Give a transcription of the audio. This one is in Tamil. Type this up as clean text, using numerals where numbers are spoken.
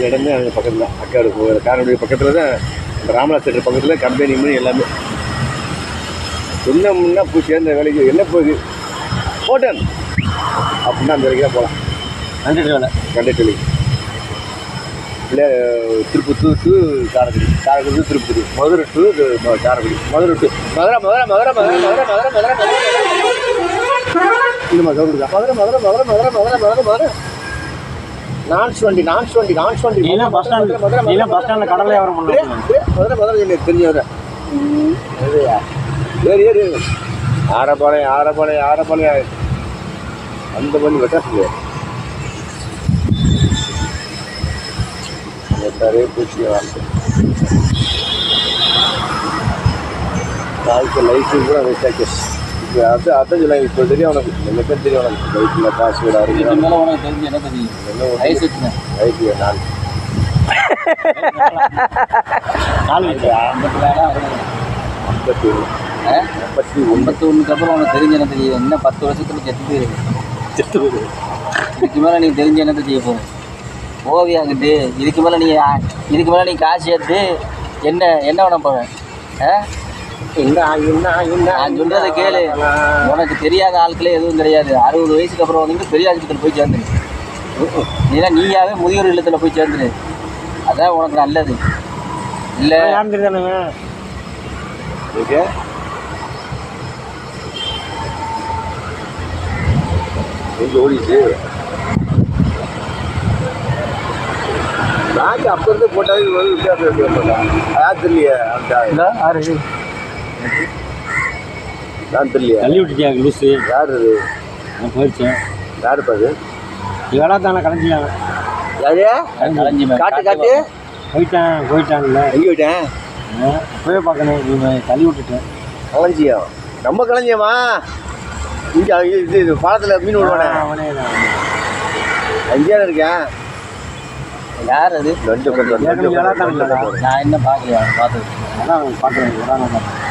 இடமே அங்கே பக்கத்தில் தான் அக்காடு காரனுடைய பக்கத்தில் தான் இந்த ராமநாத் தேட்டர் பக்கத்தில் கம்பெனி மணி எல்லாமே சொன்னோம்னா போய் சேர்ந்த வேலைக்கு என்ன போகுது ஹோட்டல் அப்படின்னா அந்த வேலைக்கு தான் போகலாம் கண்டக்டர் வேலை இல்லை Tiruppattur to Karaikudi Karaikudi to Tirupati Madurai to Karaikudi Madurai to Madurai Madurai Madurai Madurai Madurai Madurai Madurai Madurai இல்லைம்மா கவுருக்கா மதுரை மதுரை மதுரை மதுரை மதுரை மதுரை மதுரை நான்ஸ் வண்டி பஸ் ஸ்டாண்டில் கடலை வர முடியும் மதுரை தெரிஞ்சவரை ஏறி ஏறி ஆரப்பாளையம் அந்த பண்ணி வெட்டாசு பூச்சி வாழ்க்கை லைஃபும் கூட வேஸ்டாச்சு இப்போ அதான் சொல்ல இப்போ தெரியும் உனக்கு என்ன தெரியும் உனக்கு லைஃப்பில் காசு விட உனக்கு தெரிஞ்சு என்ன தெரியும் வயசு ஐம்பத்தொன்னுக்கு அப்புறம் உனக்கு தெரிஞ்ச என்ன தெரியும் இன்னும் 10 வருஷத்துல செத்து போயிருக்கு இதுக்கு மேலே நீ தெரிஞ்ச என்னத்தை செய்ய போகிறேன் ஓவியாங்கிட்டு இதுக்கு மேலே நீ காசு சேர்த்து என்ன பண்ண போகிறேன் நான் சொல்கிறத கேளு உனக்கு தெரியாத ஆட்களே எதுவும் கிடையாது 60 வயசுக்கு அப்புறம் வந்து பெரிய ஆஸ்பத்திரியில் போய் சேர்ந்துரு நீயாவே முதியோர் இல்லத்தில் போய் சேர்ந்துரு அதான் உனக்கு நல்லது இல்லை ஓகே எங்கே ஓடிச்சு பேங்க் அப்போ இருந்து போட்டால் வித்தியாசம் யார் தெரியலையே அந்த நான் தெரியலையா தள்ளி விட்டுட்டியா லூஸு யார் அது நான் போயிடுச்சேன் யாருப்பா அது இவெல்லாம் தானே கலைஞ்சிட்டாங்க யாரு காட்டு போயிட்டான்ல எங்கே போயிட்டேன் போய் பார்க்கணும் நீ தள்ளி விட்டுட்டேன் களஞ்சியம் நம்ம களஞ்சியமா இங்கே இது பாலத்தில் மீன் விடுவானே அவனே தான் அங்கேயா இருக்கேன் யார் அது நான் என்ன பார்க்கலையா பார்த்து அதான் பார்க்குறேன்